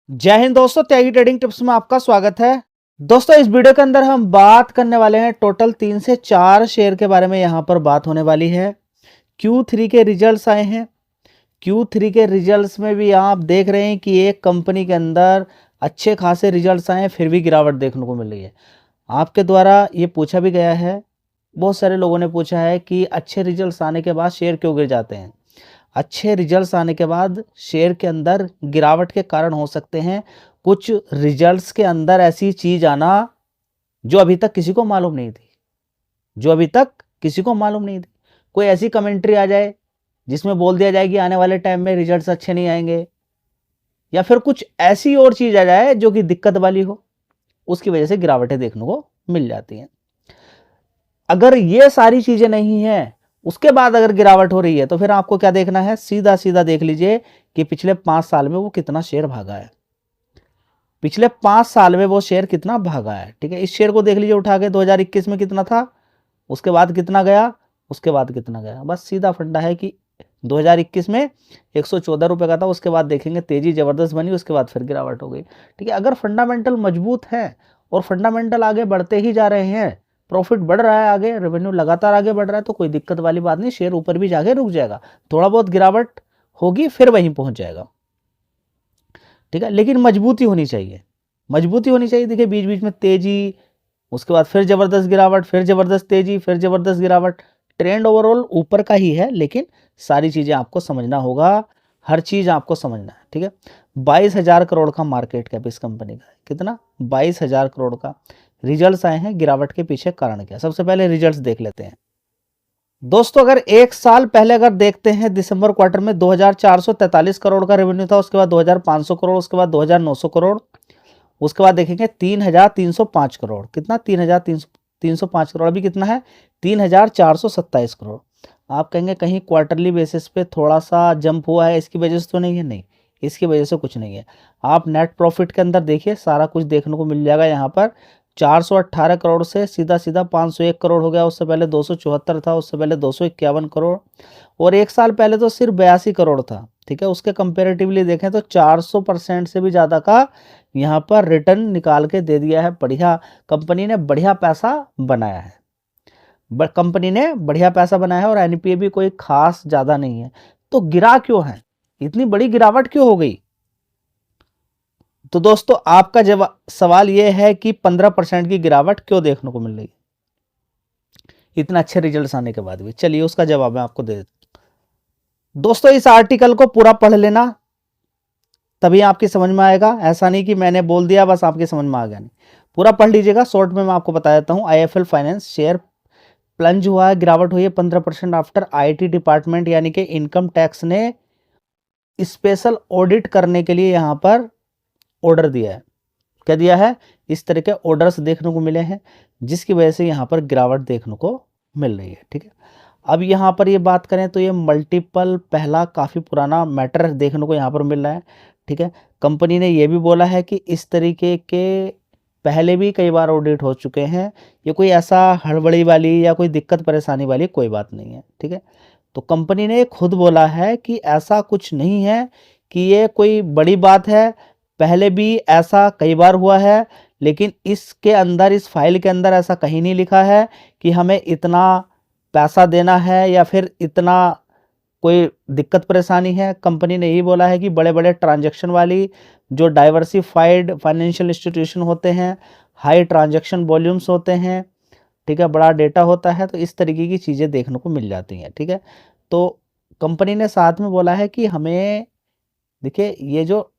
जय हिंद दोस्तों, त्यागी trading tips में आपका स्वागत है। दोस्तों इस वीडियो के अंदर हम बात करने वाले हैं टोटल 3 से 4 शेयर के बारे में। यहां पर बात होने वाली है। Q3 के रिजल्ट्स आए हैं। Q3 के रिजल्ट्स में भी आप देख रहे हैं कि एक कंपनी के अंदर अच्छे खासे रिजल्ट्स आए हैं, फिर भी गिरावट देखने को मिल रही है। आपके द्वारा ये पूछा भी गया है, बहुत सारे लोगों ने पूछा है कि अच्छे रिजल्ट्स आने के बाद शेयर क्यों गिर जाते हैं। अच्छे रिजल्ट्स आने के बाद शेयर के अंदर गिरावट के कारण हो सकते हैं कुछ रिजल्ट्स के अंदर ऐसी चीज आना जो अभी तक किसी को मालूम नहीं थी, जो अभी तक किसी को मालूम नहीं थी। कोई ऐसी कमेंट्री आ जाए जिसमें बोल दिया जाए कि आने वाले टाइम में रिजल्ट्स अच्छे नहीं आएंगे, या फिर कुछ ऐसी और चीज आ जाए जो कि दिक्कत वाली हो, उसकी वजह से गिरावटें देखने को मिल जाती हैं। अगर ये सारी चीजें नहीं है, उसके बाद अगर गिरावट हो रही है, तो फिर आपको क्या देखना है, सीधा सीधा देख लीजिए कि पिछले 5 साल में वो कितना शेयर भागा है। पिछले 5 साल में वो शेयर कितना भागा है। ठीक है, इस शेयर को देख लीजिए उठा के, 2021 में कितना था, उसके बाद कितना गया, उसके बाद कितना गया। बस सीधा फंडा है कि 2021 में 114 रुपए का था, उसके बाद देखेंगे तेजी जबरदस्त बनी, उसके बाद फिर गिरावट हो गई। ठीक है, अगर फंडामेंटल मजबूत है और फंडामेंटल आगे बढ़ते ही जा रहे हैं, प्रॉफिट बढ़ रहा है, आगे रेवेन्यू लगातार आगे बढ़ रहा है, तो कोई दिक्कत वाली बात नहीं। शेयर ऊपर भी जाके रुक जाएगा, थोड़ा बहुत गिरावट होगी, फिर वहीं पहुंच जाएगा। ठीक है, लेकिन मजबूती होनी चाहिए, मजबूती होनी चाहिए। देखिए बीच बीच में तेजी, उसके बाद फिर जबरदस्त गिरावट, फिर जबरदस्त तेजी, फिर जबरदस्त गिरावट। ट्रेंड ओवरऑल ऊपर का ही है, लेकिन सारी चीजें आपको समझना होगा, हर चीज आपको समझना है। ठीक है, 22,000 करोड़ का मार्केट कैप इस कंपनी का है। कितना? 22,000 करोड़ का। रिजल्ट्स आए हैं, गिरावट के पीछे कारण क्या? सबसे पहले रिजल्ट्स देख लेते हैं। दोस्तों अगर एक साल पहले अगर देखते हैं, दिसंबर क्वार्टर में 2,443 करोड़ का रेवेन्यू था, उसके बाद 2,500 करोड़, उसके बाद 2,900 करोड़, उसके बाद देखेंगे 3,305 करोड़। कितना? 3,305 करोड़। अभी कितना है? 3,427 करोड़। आप कहेंगे कहीं क्वार्टरली बेसिस पे थोड़ा सा जंप हुआ है, इसकी वजह से तो नहीं है? नहीं, इसकी वजह से कुछ नहीं है। आप नेट प्रॉफिट के अंदर देखिए, सारा कुछ देखने को मिल जाएगा। यहाँ पर 418 करोड़ से सीधा सीधा 501 करोड़ हो गया। उससे पहले 274 था, उससे पहले 251 करोड़, और एक साल पहले तो सिर्फ 82 करोड़ था। ठीक है, उसके कंपेरेटिवली देखें तो 400% से भी ज़्यादा का यहाँ पर रिटर्न निकाल के दे दिया है। बढ़िया, कंपनी ने बढ़िया पैसा बनाया है, कंपनी ने बढ़िया पैसा बनाया है, और एनपीए भी कोई खास ज़्यादा नहीं है। तो गिरा क्यों है, इतनी बड़ी गिरावट क्यों हो गई? तो दोस्तों आपका जवाब, सवाल यह है कि 15% की गिरावट क्यों देखने को मिल रही है इतना अच्छे रिजल्ट्स आने के बाद भी। चलिए उसका जवाब मैं आपको दे देता हूं। दोस्तों इस आर्टिकल को पूरा पढ़ लेना, तभी आपकी समझ में आएगा। ऐसा नहीं कि मैंने बोल दिया बस आपकी समझ में आ गया, नहीं, पूरा पढ़ लीजिएगा। शॉर्ट में मैं आपको बता देता हूँ। आईएफएल फाइनेंस शेयर प्लंज हुआ है, गिरावट हुई है 15% आफ्टर आईटी डिपार्टमेंट यानी कि इनकम टैक्स ने स्पेशल ऑडिट करने के लिए यहाँ पर ऑर्डर दिया है। क्या दिया है? इस तरह के ऑर्डर्स देखने को मिले हैं, जिसकी वजह से यहाँ पर गिरावट देखने को मिल रही है। ठीक है, अब यहाँ पर ये बात करें तो ये मल्टीपल पहला काफ़ी पुराना मैटर देखने को यहाँ पर मिल रहा है। ठीक है, कंपनी ने ये भी बोला है कि इस तरीके के पहले भी कई बार ऑडिट हो चुके हैं, ये कोई ऐसा हड़बड़ी वाली या कोई दिक्कत परेशानी वाली कोई बात नहीं है। ठीक है, तो कंपनी ने खुद बोला है कि ऐसा कुछ नहीं है कि ये कोई बड़ी बात है, पहले भी ऐसा कई बार हुआ है, लेकिन इसके अंदर, इस फाइल के अंदर ऐसा कहीं नहीं लिखा है कि हमें इतना पैसा देना है या फिर इतना कोई दिक्कत परेशानी है। कंपनी ने यही बोला है कि बड़े बड़े ट्रांजैक्शन वाली जो डाइवर्सिफाइड फाइनेंशियल इंस्टीट्यूशन होते हैं, हाई ट्रांजैक्शन वॉल्यूम्स होते हैं, ठीक है, बड़ा डेटा होता है, तो इस तरीके की चीज़ें देखने को मिल जाती हैं। ठीक है, तो कंपनी ने साथ में बोला है कि हमें, देखिए ये जो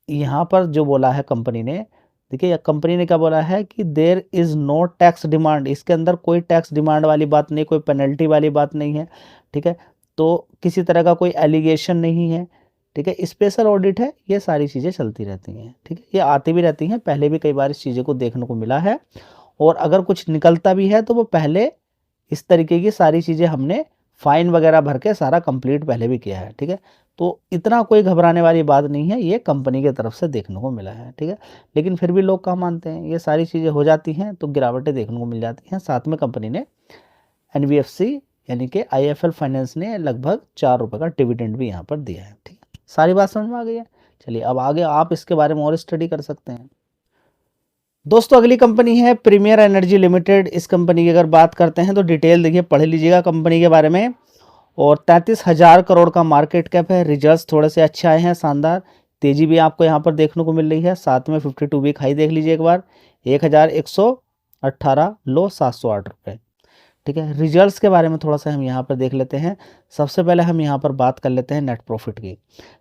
यहाँ पर जो बोला है कंपनी ने, देखिए कंपनी ने क्या बोला है कि there is no tax demand, इसके अंदर कोई टैक्स डिमांड वाली बात नहीं, कोई पेनल्टी वाली बात नहीं है। ठीक है, तो किसी तरह का कोई एलिगेशन नहीं है। ठीक है, स्पेशल ऑडिट है, ये सारी चीज़ें चलती रहती हैं। ठीक है, ये आती भी रहती हैं, पहले भी कई बार इस चीज़ों को देखने को मिला है, और अगर कुछ निकलता भी है तो वो पहले इस तरीके की सारी चीज़ें हमने फाइन वगैरह भर के सारा कंप्लीट पहले भी किया है। ठीक है, तो इतना कोई घबराने वाली बात नहीं है, ये कंपनी की तरफ से देखने को मिला है। ठीक है, लेकिन फिर भी लोग कहाँ मानते हैं, ये सारी चीज़ें हो जाती हैं तो गिरावटें देखने को मिल जाती हैं। साथ में कंपनी ने एनबीएफसी यानी कि आईएफएल फाइनेंस ने लगभग 4 रुपये का डिविडेंड भी यहाँ पर दिया है। ठीक है, सारी बात समझ में आ गई है। चलिए अब आगे आप इसके बारे में और स्टडी कर सकते हैं। दोस्तों अगली कंपनी है प्रीमियर एनर्जी लिमिटेड। इस कंपनी की अगर बात करते हैं तो डिटेल देखिए, पढ़ लीजिएगा कंपनी के बारे में। और 33,000 करोड़ का मार्केट कैप है। रिजल्ट्स थोड़े से अच्छे आए हैं, शानदार तेजी भी आपको यहाँ पर देखने को मिल रही है। साथ में 52 वीक हाई देख लीजिए एक बार, 1118, लो 708 रुपये। ठीक है, रिजल्ट्स के बारे में थोड़ा सा हम यहाँ पर देख लेते हैं। सबसे पहले हम यहाँ पर बात कर लेते हैं नेट प्रॉफिट की।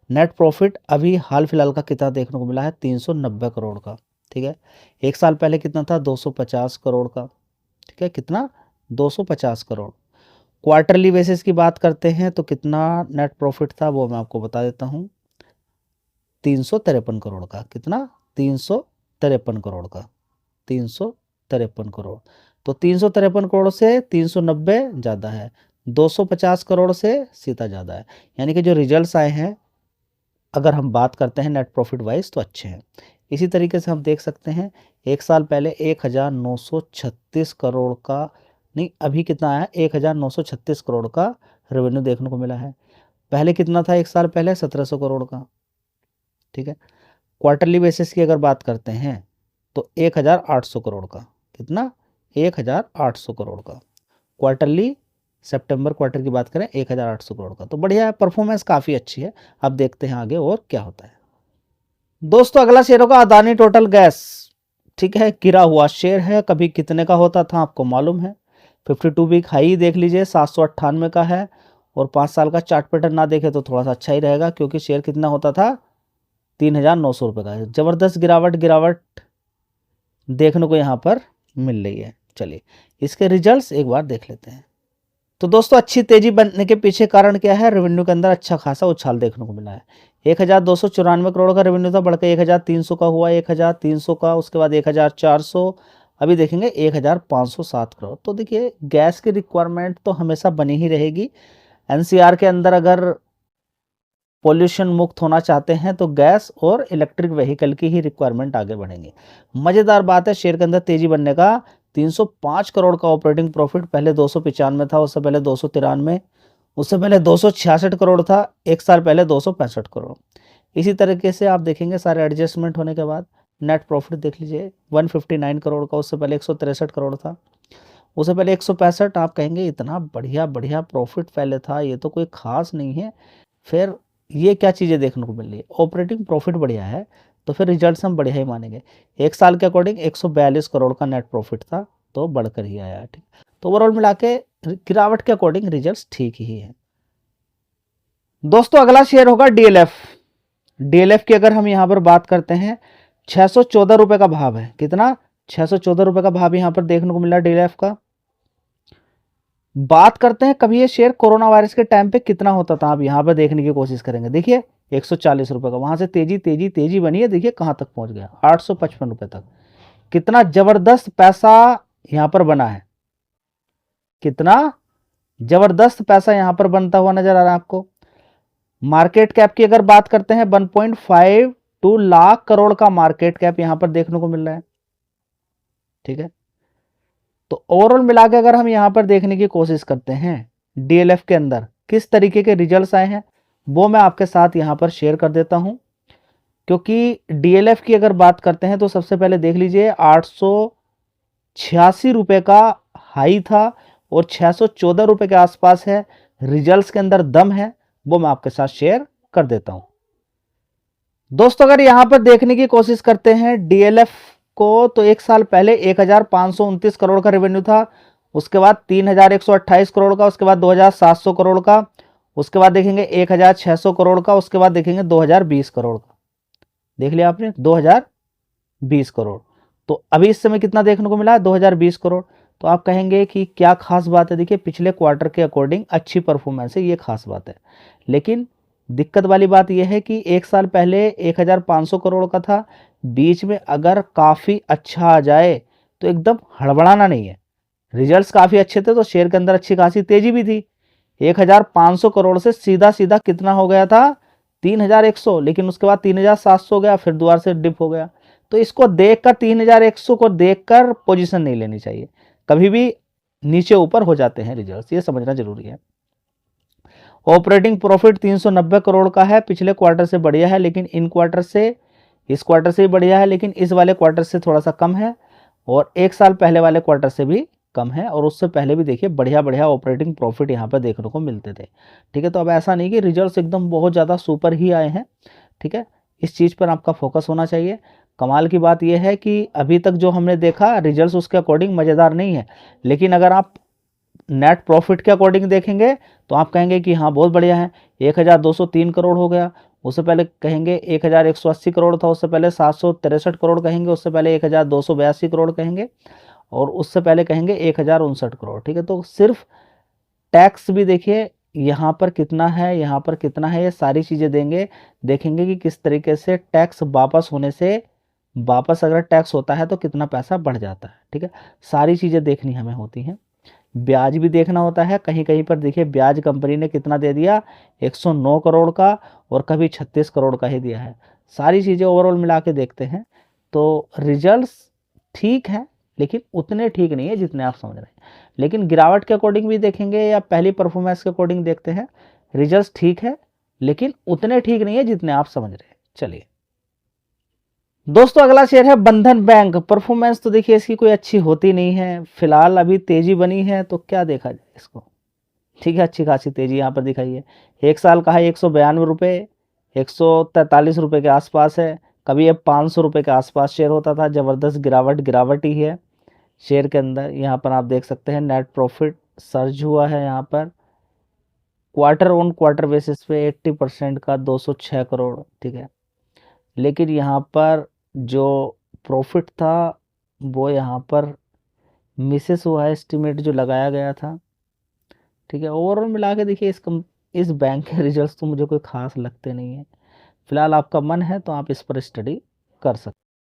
नेट प्रॉफिट अभी हाल फिलहाल का कितना देखने को मिला है, 390 करोड़ का। ठीक है, एक साल पहले कितना था, 250 करोड़ का। ठीक है, कितना, 250 करोड़। क्वार्टरली बेसिस की बात करते हैं तो कितना नेट प्रॉफिट था वो मैं आपको बता देता हूँ, 353 करोड़ का। कितना, 353 करोड़ का, 353 करोड़। तो 353 करोड़ से 390 ज़्यादा है, 250 करोड़ से सीधा ज़्यादा है। यानी कि जो रिजल्ट्स आए हैं अगर हम बात करते हैं नेट प्रॉफिट वाइज तो अच्छे हैं। इसी तरीके से हम देख सकते हैं एक साल पहले 1936 करोड़ का, नहीं अभी कितना आया, 1936 करोड़ का रेवेन्यू देखने को मिला है। पहले कितना था एक साल पहले, 1700 करोड़ का। ठीक है, क्वार्टरली बेसिस की अगर बात करते हैं तो 1800 करोड़ का। कितना, 1800 करोड़ का क्वार्टरली। सितंबर क्वार्टर की बात करें 1800 करोड़ का, तो बढ़िया है, परफॉर्मेंस काफ़ी अच्छी है। अब देखते हैं आगे और क्या होता है। दोस्तों अगला शेयर होगा अदानी टोटल गैस। ठीक है, गिरा हुआ शेयर है, कभी कितने का होता था आपको मालूम है। 52 वीक हाई देख लीजिए, 798 का है। और 5 साल का चार्ट पैटर्न ना देखे तो थोड़ा सा अच्छा ही रहेगा, क्योंकि शेयर कितना होता था, 3,900 रुपये का। ज़बरदस्त गिरावट देखने को यहाँ पर मिल रही है। चलिए इसके रिजल्ट्स एक बार देख लेते हैं। तो दोस्तों अच्छी तेजी बनने के पीछे कारण क्या है, रेवेन्यू के अंदर अच्छा खासा उछाल देखने को मिला है। 1,294 करोड़ का रेवेन्यू था, बढ़कर 1,300 का हुआ, 1,300 का, उसके बाद 1,400, अभी देखेंगे 1,507 करोड़। तो देखिए गैस की रिक्वायरमेंट तो हमेशा बनी ही रहेगी। एनसीआर के अंदर अगर पोल्यूशन मुक्त होना चाहते हैं तो गैस और इलेक्ट्रिक व्हीकल की ही रिक्वायरमेंट आगे बढ़ेंगी। मज़ेदार बात है शेयर के अंदर तेजी बनने का, 305 करोड़ का ऑपरेटिंग प्रॉफिट, पहले 295 था, उससे पहले 293, उससे पहले 266 करोड़ था, एक साल पहले 265 करोड़। इसी तरीके से आप देखेंगे सारे एडजस्टमेंट होने के बाद नेट प्रॉफिट देख लीजिए 159 करोड़ का, उससे पहले 163 करोड़ था, उससे पहले 165। आप कहेंगे इतना बढ़िया बढ़िया प्रॉफिट पहले था, ये तो कोई खास नहीं है। फिर ये क्या चीज़ें देखने को मिल रही है, ऑपरेटिंग प्रॉफिट बढ़िया है तो फिर रिजल्ट्स हम बढ़िया ही मानेंगे। एक साल के अकॉर्डिंग 142 करोड़ का नेट प्रॉफिट था, तो बढ़कर ही आया। ठीक, तो ओवरऑल मिला के गिरावट के अकॉर्डिंग रिजल्ट्स ठीक ही है। दोस्तों अगला शेयर होगा डीएलएफ। डीएलएफ की अगर हम यहाँ पर बात करते हैं 614 रुपये का भाव है। कितना, 614 रुपये का भाव यहाँ पर देखने को मिला डीएलएफ का। बात करते हैं कभी ये शेयर कोरोना वायरस के टाइम पे कितना होता था, आप यहाँ पर देखने की कोशिश करेंगे। देखिए 140 रुपये का, वहां से तेजी तेजी तेजी बनी है, देखिए कहाँ तक पहुंच गया, 855 रुपये तक। कितना जबरदस्त पैसा यहाँ पर बना है, कितना जबरदस्त पैसा यहाँ पर बनता हुआ नजर आ रहा है आपको। मार्केट कैप की अगर बात करते हैं 1.52 लाख करोड़ का मार्केट कैप यहाँ पर देखने को मिल रहा है। ठीक है, तो ओवरऑल मिला के अगर हम यहाँ पर देखने की कोशिश करते हैं डीएलएफ के अंदर किस तरीके के रिजल्ट्स आए हैं, वो मैं आपके साथ यहाँ पर शेयर कर देता हूँ। क्योंकि डीएलएफ की अगर बात करते हैं तो सबसे पहले देख लीजिए 886 रुपये का हाई था और 614 रुपये के आसपास है। रिजल्ट्स के अंदर दम है, वो मैं आपके साथ शेयर कर देता हूँ। दोस्तों अगर यहाँ पर देखने की कोशिश करते हैं डीएलएफ को, तो एक साल पहले 1,529 करोड़ का रेवेन्यू था, उसके बाद 3,128 करोड़ का, उसके बाद 2,700 करोड़ का, उसके बाद देखेंगे 1,600 करोड़ का, उसके बाद देखेंगे 2,020 करोड़ का। देख लिया आपने 2,020 करोड़। तो अभी इस समय कितना देखने को मिला है, 2,020 करोड़। तो आप कहेंगे कि क्या खास बात है, देखिए पिछले क्वार्टर के अकॉर्डिंग अच्छी परफॉर्मेंस है, ये खास बात है। लेकिन दिक्कत वाली बात यह है कि एक साल पहले 1,500 करोड़ का था, बीच में अगर काफ़ी अच्छा आ जाए तो एकदम हड़बड़ाना नहीं है। रिजल्ट्स काफ़ी अच्छे थे तो शेयर के अंदर अच्छी खासी तेजी भी थी। 1,500 करोड़ से सीधा सीधा कितना हो गया था, 3,100, लेकिन उसके बाद 3,700 गया, फिर दोबारा से डिप हो गया। तो इसको देखकर 3,100 को देखकर पोजीशन नहीं लेनी चाहिए, कभी भी नीचे ऊपर हो जाते हैं रिजल्ट्स, ये समझना जरूरी है। ऑपरेटिंग प्रॉफिट 390 करोड़ का है, पिछले क्वार्टर से बढ़िया है, लेकिन इस क्वार्टर से ही बढ़िया है, लेकिन इस वाले क्वार्टर से थोड़ा सा कम है, और एक साल पहले वाले क्वार्टर से भी कम है, और उससे पहले भी देखिए बढ़िया बढ़िया ऑपरेटिंग प्रॉफिट यहाँ पर देखने को मिलते थे। ठीक है, तो अब ऐसा नहीं कि रिजल्ट्स एकदम बहुत ज़्यादा सुपर ही आए हैं। ठीक है, इस चीज़ पर आपका फोकस होना चाहिए। कमाल की बात यह है कि अभी तक जो हमने देखा रिजल्ट्स उसके अकॉर्डिंग मज़ेदार नहीं है, लेकिन अगर आप नेट प्रॉफिट के अकॉर्डिंग देखेंगे तो आप कहेंगे कि हाँ बहुत बढ़िया है। 1203 करोड़ हो गया, उससे पहले कहेंगे 1180 करोड़ था, उससे पहले 763 करोड़ कहेंगे, उससे पहले 1282 करोड़ कहेंगे, और उससे पहले कहेंगे 1059 करोड़। ठीक है, तो सिर्फ टैक्स भी देखिए यहाँ पर कितना है, यहाँ पर कितना है, ये सारी चीज़ें देंगे, देखेंगे कि किस तरीके से टैक्स वापस होने से, वापस अगर टैक्स होता है तो कितना पैसा बढ़ जाता है। ठीक है, सारी चीज़ें देखनी हमें होती हैं। ब्याज भी देखना होता है, कहीं कहीं पर देखिए ब्याज कंपनी ने कितना दे दिया, 109 करोड़ का, और कभी 36 करोड़ का ही दिया है। सारी चीज़ें ओवरऑल मिला के देखते हैं तो रिजल्ट्स ठीक हैं, लेकिन उतने ठीक नहीं है जितने आप समझ रहे हैं। लेकिन गिरावट के अकॉर्डिंग भी देखेंगे या पहली परफॉर्मेंस के अकॉर्डिंग देखते हैं, रिजल्ट्स ठीक है, लेकिन उतने ठीक नहीं है जितने आप समझ रहे हैं। चलिए दोस्तों, अगला शेयर है बंधन बैंक। परफॉर्मेंस तो देखिए इसकी कोई अच्छी होती नहीं है, फिलहाल अभी तेजी बनी है, तो क्या देखा जाए इसको। ठीक है, अच्छी खासी तेजी यहाँ पर दिखाई है। एक साल का है 192 रुपये, 143 रुपये के आसपास है, कभी ये 500 रुपये के आसपास शेयर होता था। ज़बरदस्त गिरावट ही है शेयर के अंदर। यहाँ पर आप देख सकते हैं नेट प्रॉफिट सर्ज हुआ है यहाँ पर क्वार्टर ऑन क्वार्टर बेसिस पे 80% का 206 करोड़। ठीक है, लेकिन यहाँ पर जो प्रॉफिट था वो यहाँ पर मिसेस हुआ है एस्टिमेट जो लगाया गया था। ठीक है, ओवरऑल मिला के देखिए इस बैंक के रिजल्ट्स तो मुझे कोई खास लगते नहीं है। फिलहाल आपका मन है तो आप इस पर स्टडी कर सकते हैं।